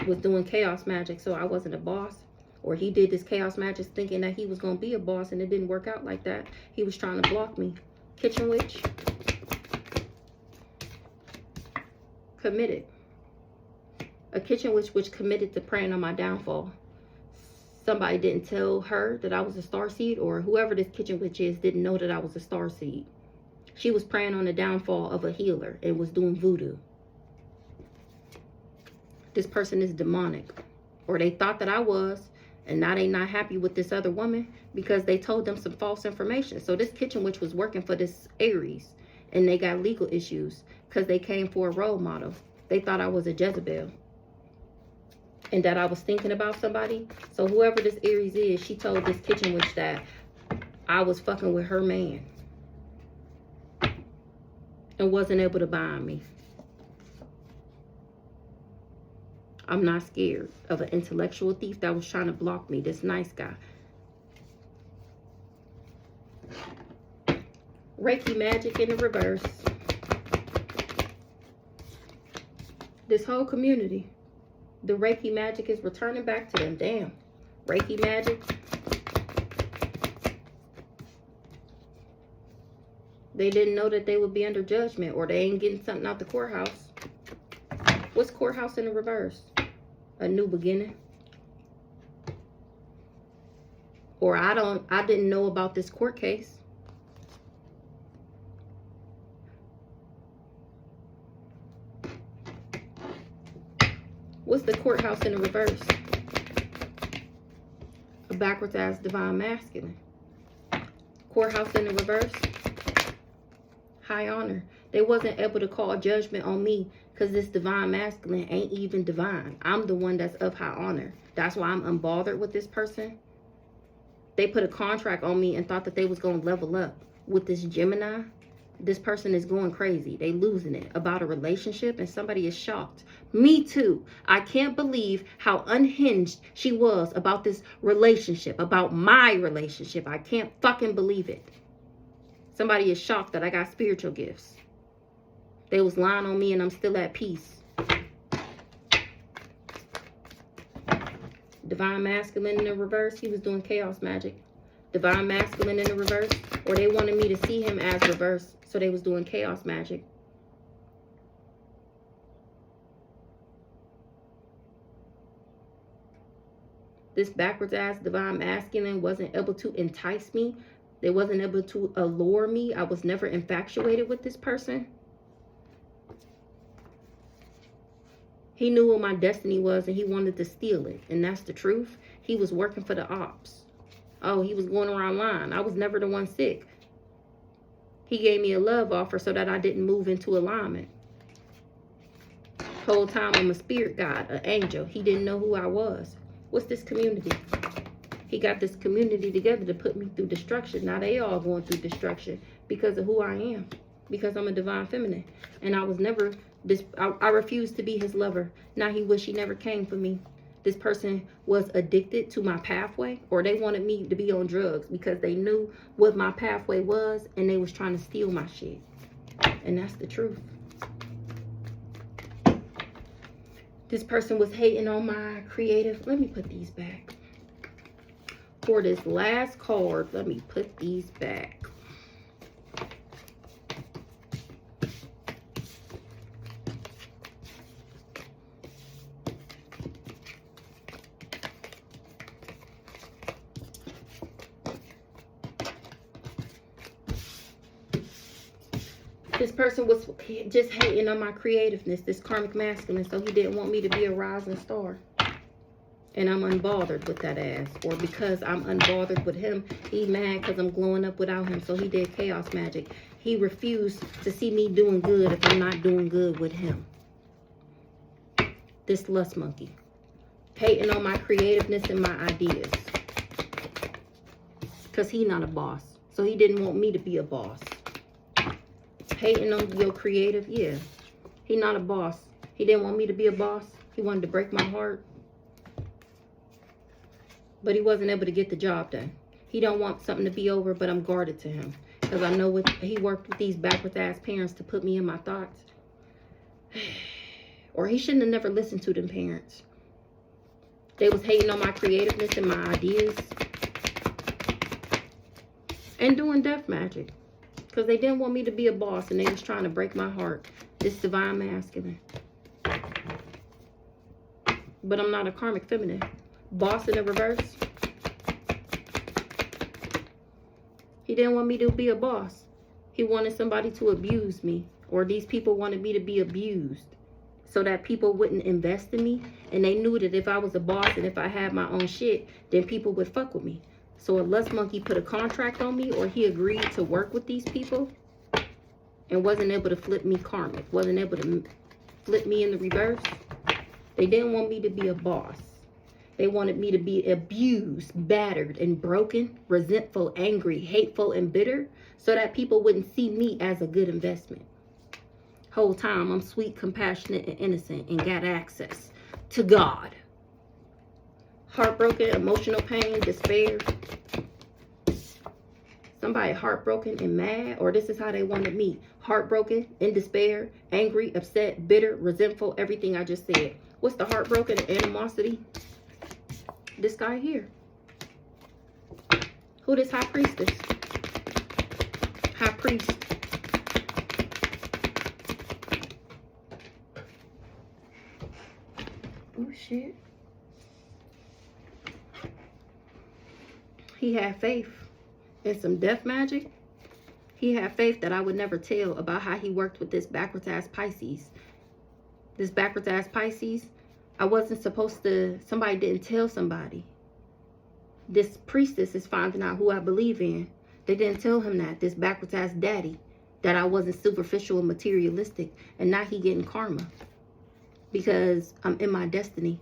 Was doing chaos magic, so I wasn't a boss. Or he did this chaos magic thinking that he was going to be a boss and it didn't work out like that. He was trying to block me. Kitchen witch. Committed. A kitchen witch which committed to preying on my downfall. Somebody didn't tell her that I was a starseed, or whoever this kitchen witch is didn't know that I was a starseed. She was preying on the downfall of a healer and was doing voodoo. This person is demonic. Or they thought that I was. And now they not happy with this other woman because they told them some false information. So this kitchen witch was working for this Aries. And they got legal issues because they came for a role model. They thought I was a Jezebel. And that I was thinking about somebody. So whoever this Aries is, she told this kitchen witch that I was fucking with her man. And wasn't able to bind me. I'm not scared of an intellectual thief that was trying to block me. This nice guy. Reiki magic in the reverse. This whole community, the Reiki magic is returning back to them. Damn. Reiki magic. They didn't know that they would be under judgment, or they ain't getting something out the courthouse. What's courthouse in the reverse? A new beginning. Or I didn't know about this court case. What's the courthouse in the reverse? A backwards ass divine masculine. Courthouse in the reverse. High honor. They wasn't able to call judgment on me because this divine masculine ain't even divine. I'm the one that's of high honor. That's why I'm unbothered with this person. They put a contract on me and thought that they was going to level up. With this Gemini, this person is going crazy. They losing it about a relationship and somebody is shocked. Me too. I can't believe how unhinged she was about this relationship, about my relationship. I can't fucking believe it. Somebody is shocked that I got spiritual gifts. They was lying on me and I'm still at peace. Divine masculine in the reverse, he was doing chaos magic. Divine masculine in the reverse, or they wanted me to see him as reverse, so they was doing chaos magic. This backwards ass divine masculine wasn't able to entice me. They wasn't able to allure me. I was never infatuated with this person. He knew what my destiny was and he wanted to steal it. And that's the truth. He was working for the ops. Oh, he was going around lying. I was never the one sick. He gave me a love offer so that I didn't move into alignment. Whole time I'm a spirit guide, an angel. He didn't know who I was. What's this community? He got this community together to put me through destruction. Now they all going through destruction because of who I am. Because I'm a divine feminine. And I was never this. I refused to be his lover. Now he wish he never came for me. This person was addicted to my pathway, or they wanted me to be on drugs because they knew what my pathway was and they was trying to steal my shit. And that's the truth. This person was hating on my creative. Let me put these back. For this last card, let me put these back. This person was just hating on my creativeness, this karmic masculine, so he didn't want me to be a rising star. And I'm unbothered with that ass. Or because I'm unbothered with him, he's mad because I'm glowing up without him, so he did chaos magic. He refused to see me doing good if I'm not doing good with him. This lust monkey. Hating on my creativeness and my ideas. Because he's not a boss. So he didn't want me to be a boss. Hating on your creative, yeah. He not a boss. He didn't want me to be a boss. He wanted to break my heart. But he wasn't able to get the job done. He don't want something to be over, but I'm guarded to him. Because I know what he worked with these backwards ass parents to put me in my thoughts. Or he shouldn't have never listened to them parents. They was hating on my creativeness and my ideas. And doing death magic. Because they didn't want me to be a boss and they was trying to break my heart. This divine masculine. But I'm not a karmic feminine. Boss in the reverse. He didn't want me to be a boss. He wanted somebody to abuse me. Or these people wanted me to be abused. So that people wouldn't invest in me. And they knew that if I was a boss and if I had my own shit, then people would fuck with me. So a lust monkey put a contract on me, or he agreed to work with these people and wasn't able to flip me karmic, wasn't able to flip me in the reverse. They didn't want me to be a boss. They wanted me to be abused, battered, and broken, resentful, angry, hateful, and bitter, so that people wouldn't see me as a good investment. Whole time, I'm sweet, compassionate, and innocent, and got access to God. Heartbroken, emotional pain, despair. Somebody heartbroken and mad, or this is how they wanted me. Heartbroken, in despair, angry, upset, bitter, resentful, everything I just said. What's the heartbroken and animosity? This guy here. Who this high priestess? High priest. Oh shit. He had faith in some death magic. He had faith that I would never tell about how he worked with this backwards ass Pisces. This backwards ass Pisces, I wasn't supposed to, somebody didn't tell somebody. This priestess is finding out who I believe in. They didn't tell him that. This backwards ass daddy. That I wasn't superficial and materialistic. And now he getting karma. Because I'm in my destiny.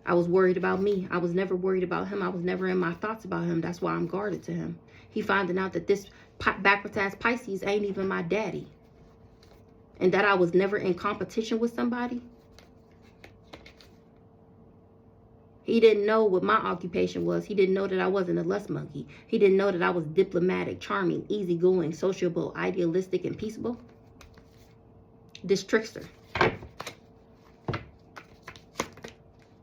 I was worried about me. I was never worried about him. I was never in my thoughts about him. That's why I'm guarded to him. He finding out that this backwards ass Pisces ain't even my daddy. And that I was never in competition with somebody. He didn't know what my occupation was. He didn't know that I wasn't a lust monkey. He didn't know that I was diplomatic, charming, easygoing, sociable, idealistic, and peaceable. This trickster.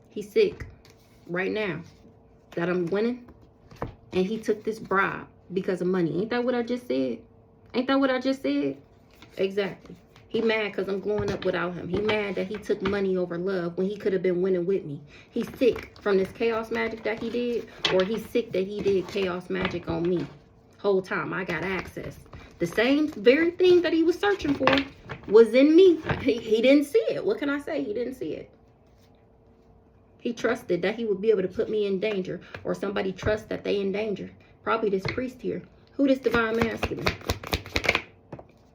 He's sick right now that I'm winning. And he took this bribe because of money. Ain't that what I just said? Ain't that what I just said? Exactly. He mad because I'm glowing up without him. He mad that he took money over love when he could have been winning with me. He's sick from this chaos magic that he did. Or he's sick that he did chaos magic on me. Whole time I got access. The same very thing that he was searching for was in me. He didn't see it. What can I say? He didn't see it. He trusted that he would be able to put me in danger. Or somebody trusts that they in danger. Probably this priest here. Who this divine masculine?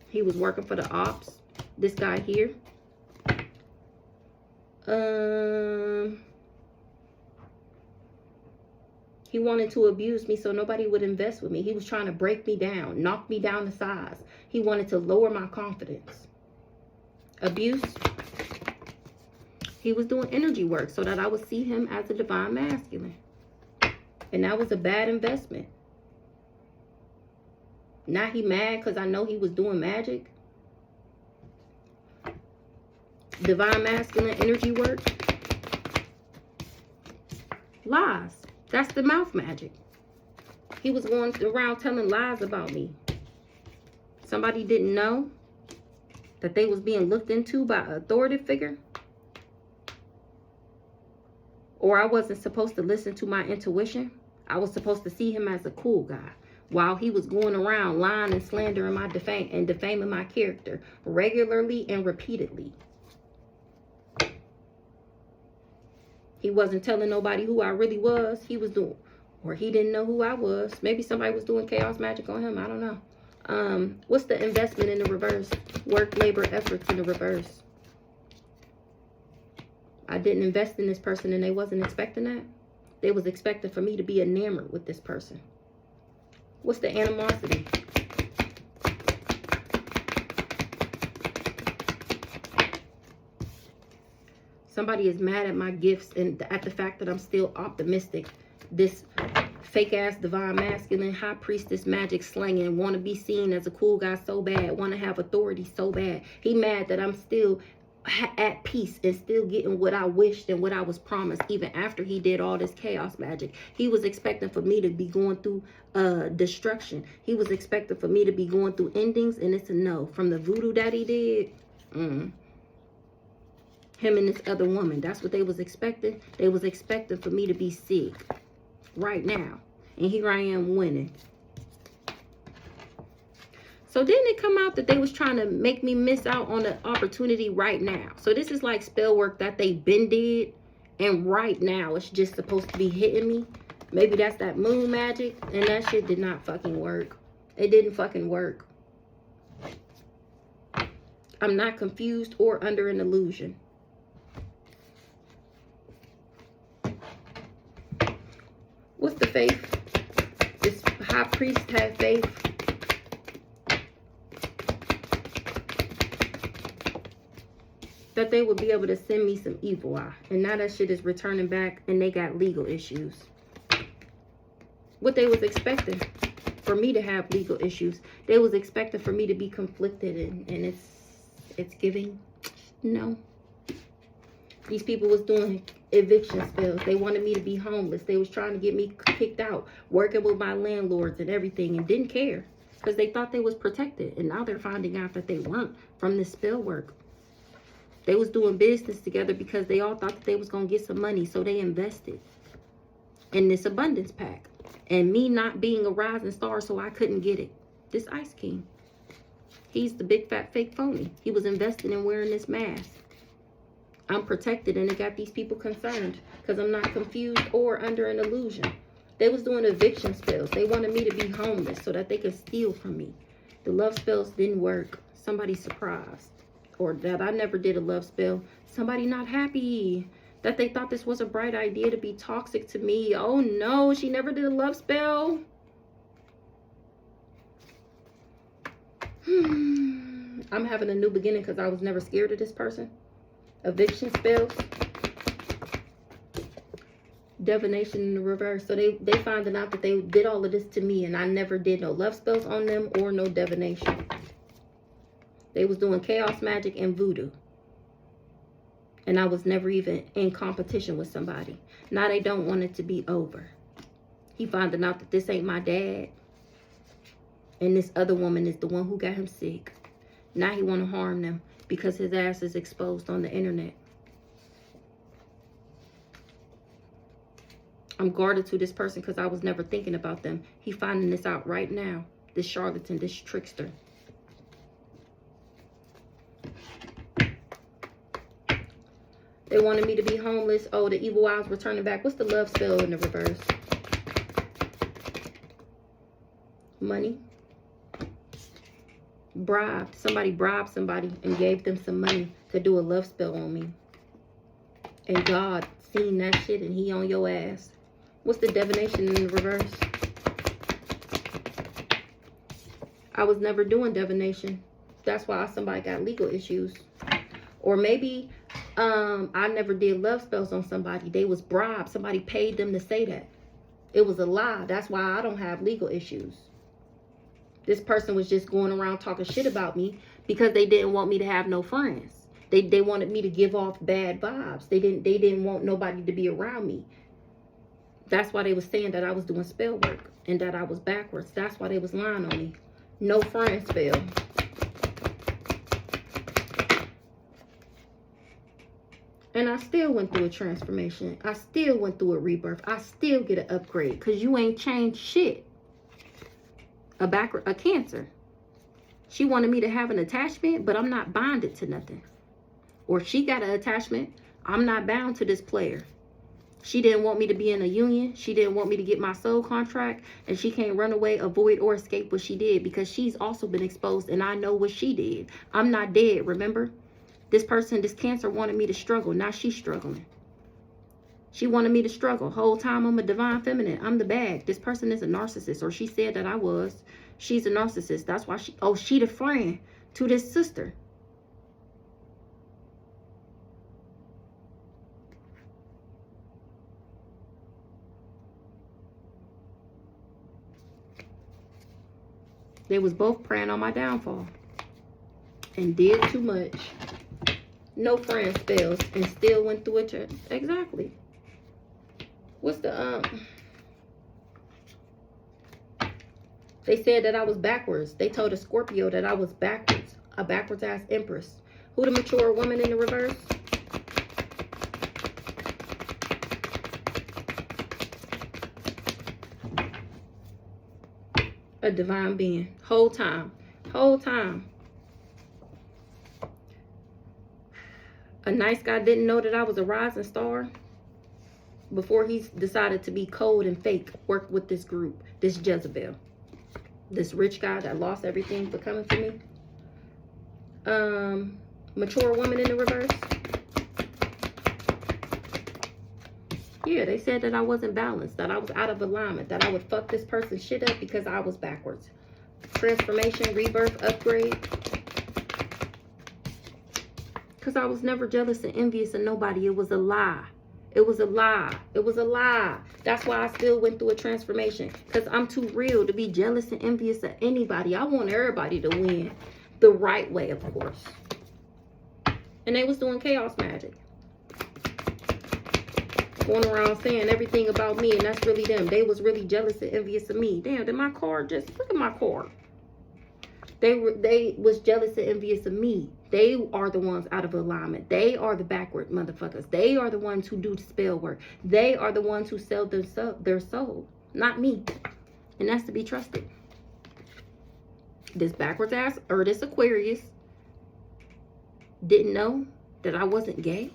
He was working for the ops. This guy here. He wanted to abuse me so nobody would invest with me. He was trying to break me down. Knock me down to size. He wanted to lower my confidence. Abuse. He was doing energy work so that I would see him as a divine masculine. And that was a bad investment. Now he mad because I know he was doing magic. Divine masculine energy work. Lies. That's the mouth magic. He was going around telling lies about me. Somebody didn't know that they was being looked into by an authoritative figure. Or I wasn't supposed to listen to my intuition. I was supposed to see him as a cool guy. While he was going around lying and slandering my defaming my character regularly and repeatedly. He wasn't telling nobody who I really was. He was doing, or he didn't know who I was. Maybe somebody was doing chaos magic on him. I don't know. What's the investment in the reverse? Work, labor, efforts in the reverse. I didn't invest in this person and they wasn't expecting that. They was expecting for me to be enamored with this person. What's the animosity? Somebody is mad at my gifts and at the fact that I'm still optimistic. This fake-ass divine masculine, high priestess, magic slanging, want to be seen as a cool guy so bad, want to have authority so bad. He mad that I'm still at peace and still getting what I wished and what I was promised even after he did all this chaos magic. He was expecting for me to be going through destruction. He was expecting for me to be going through endings, and it's a no. From the voodoo that he did, him and this other woman, that's what they was expecting. They was expecting for me to be sick right now. And here I am winning. So didn't it come out that they was trying to make me miss out on the opportunity right now? So this is like spell work that they been did. And right now it's just supposed to be hitting me. Maybe that's that moon magic. And that shit did not fucking work. It didn't fucking work. I'm not confused or under an illusion. What's the faith? This high priest had faith. That they would be able to send me some evil eye. And now that shit is returning back and they got legal issues. What they was expecting for me to have legal issues. They was expecting for me to be conflicted and it's giving no. These people was doing eviction spells. They wanted me to be homeless. They was trying to get me kicked out. Working with my landlords and everything and didn't care. Because they thought they was protected. And now they're finding out that they weren't from this spell work. They was doing business together because they all thought that they was going to get some money. So they invested in this abundance pack. And me not being a rising star, so I couldn't get it. This Ice King. He's the big fat fake phony. He was investing in wearing this mask. I'm protected and it got these people concerned. Because I'm not confused or under an illusion. They was doing eviction spells. They wanted me to be homeless so that they could steal from me. The love spells didn't work. Somebody surprised. Or that I never did a love spell. Somebody not happy. That they thought this was a bright idea to be toxic to me. Oh no, she never did a love spell. I'm having a new beginning because I was never scared of this person. Eviction spells. Divination in the reverse. So they finding out that they did all of this to me and I never did no love spells on them or no divination. They was doing chaos magic and voodoo. And I was never even in competition with somebody. Now they don't want it to be over. He finding out that this ain't my dad. And this other woman is the one who got him sick. Now he want to harm them because his ass is exposed on the internet. I'm guarded to this person because I was never thinking about them. He finding this out right now. This charlatan, this trickster. They wanted me to be homeless. Oh, the evil eyes were turning back. What's the love spell in the reverse? Money. Bribed. Somebody bribed somebody and gave them some money to do a love spell on me. And God seen that shit and he on your ass. What's the divination in the reverse? I was never doing divination. That's why somebody got legal issues. Or maybe I never did love spells on somebody. They was bribed. Somebody paid them to say that. It was a lie. That's why I don't have legal issues. This person was just going around talking shit about me because they didn't want me to have no friends. They wanted me to give off bad vibes. They didn't want nobody to be around me. That's why they was saying that I was doing spell work and that I was backwards. That's why they was lying on me. No friend spell. And I still went through a transformation. I still went through a rebirth. I still get an upgrade because you ain't changed shit. A Cancer. She wanted me to have an attachment, but I'm not bonded to nothing. Or she got an attachment. I'm not bound to this player. She didn't want me to be in a union. She didn't want me to get my soul contract. And she can't run away, avoid, or escape what she did because she's also been exposed and I know what she did. I'm not dead, remember? This person, this Cancer wanted me to struggle. Now she's struggling. She wanted me to struggle. Whole time I'm a divine feminine. I'm the bag. This person is a narcissist. Or she said that I was. She's a narcissist. That's why she the friend to this sister. They was both praying on my downfall. And did too much. No friend spells. And still went through it. Exactly. What's the, They said that I was backwards. They told a Scorpio that I was backwards. A backwards ass empress. Who the mature woman in the reverse? A divine being. Whole time. Whole time. A nice guy didn't know that I was a rising star before he decided to be cold and fake. Work with this group. This Jezebel. This rich guy that lost everything for coming for me. Mature woman in the reverse. Yeah, they said that I wasn't balanced, that I was out of alignment, that I would fuck this person's shit up because I was backwards. Transformation, rebirth, upgrade. Because I was never jealous and envious of nobody. It was a lie. It was a lie. It was a lie. That's why I still went through a transformation. Because I'm too real to be jealous and envious of anybody. I want everybody to win the right way, of course. And they was doing chaos magic. Going around saying everything about me, and that's really them. They was really jealous and envious of me. Damn, did my card just... Look at my card. They was jealous and envious of me. They are the ones out of alignment. They are the backward motherfuckers. They are the ones who do the spell work. They are the ones who sell their soul. Not me. And that's to be trusted. This backwards ass, or this Aquarius, didn't know that I wasn't gay.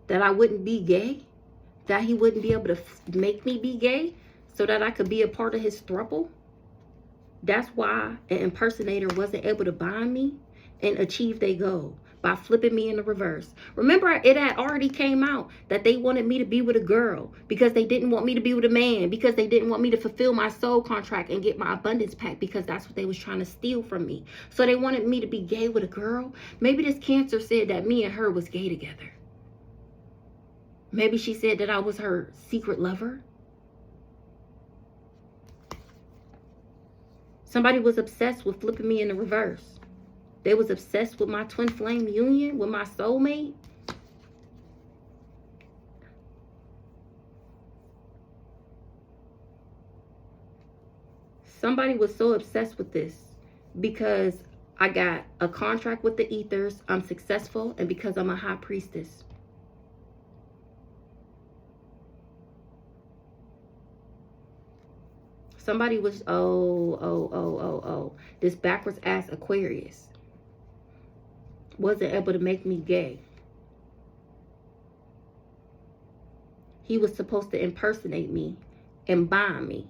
That I wouldn't be gay. that he wouldn't be able to make me be gay so that I could be a part of his throuple. That's why an impersonator wasn't able to bind me and achieve their goal by flipping me in the reverse. Remember, it had already came out that they wanted me to be with a girl because they didn't want me to be with a man, because they didn't want me to fulfill my soul contract and get my abundance pack, because that's what they was trying to steal from me. So they wanted me to be gay with a girl. Maybe this Cancer said that me and her was gay together. Maybe she said that I was her secret lover. Somebody was obsessed with flipping me in the reverse. They was obsessed with my twin flame union, with my soulmate. Somebody was so obsessed with this because I got a contract with the ethers, I'm successful, and because I'm a high priestess. Somebody was, this backwards ass Aquarius wasn't able to make me gay. He was supposed to impersonate me and bind me.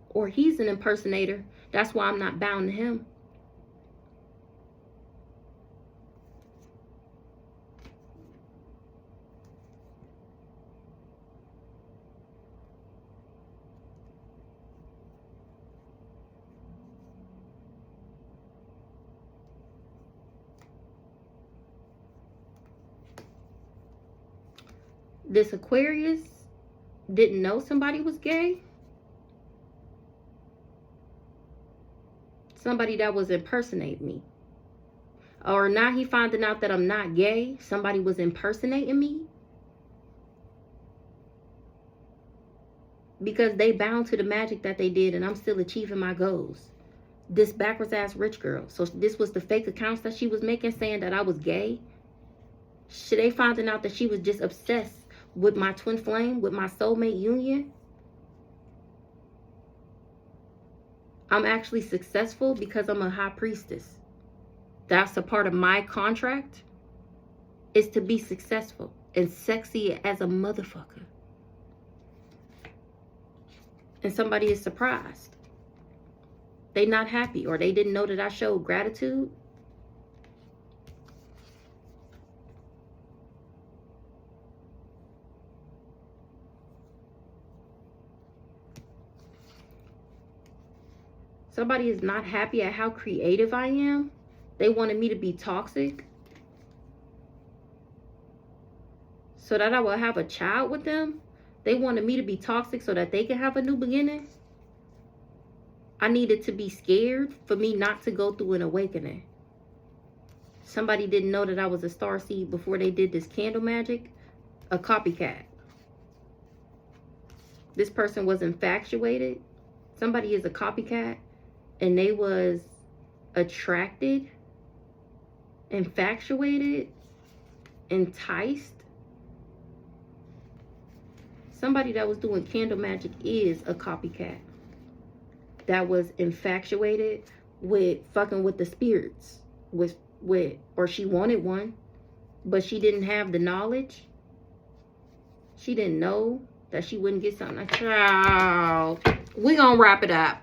Or he's an impersonator. That's why I'm not bound to him. This Aquarius didn't know somebody was gay. Somebody that was impersonating me. Or now he finding out that I'm not gay. Somebody was impersonating me. Because they bound to the magic that they did and I'm still achieving my goals. This backwards ass rich girl. So this was the fake accounts that she was making saying that I was gay. Should they finding out that she was just obsessed with my twin flame, with my soulmate union? I'm actually successful because I'm a high priestess. That's a part of my contract, is to be successful and sexy as a motherfucker. And somebody is surprised. They not happy, or they didn't know that I showed gratitude. Somebody is not happy at how creative I am. They wanted me to be toxic so that I will have a child with them. They wanted me to be toxic so that they can have a new beginning. I needed to be scared for me not to go through an awakening. Somebody didn't know that I was a starseed before they did this candle magic. A copycat. This person was infatuated. Somebody is a copycat. And they was attracted, infatuated, enticed. Somebody that was doing candle magic is a copycat. That was infatuated with fucking with the spirits. Or she wanted one, but she didn't have the knowledge. She didn't know that she wouldn't get something. Child, we gonna wrap it up.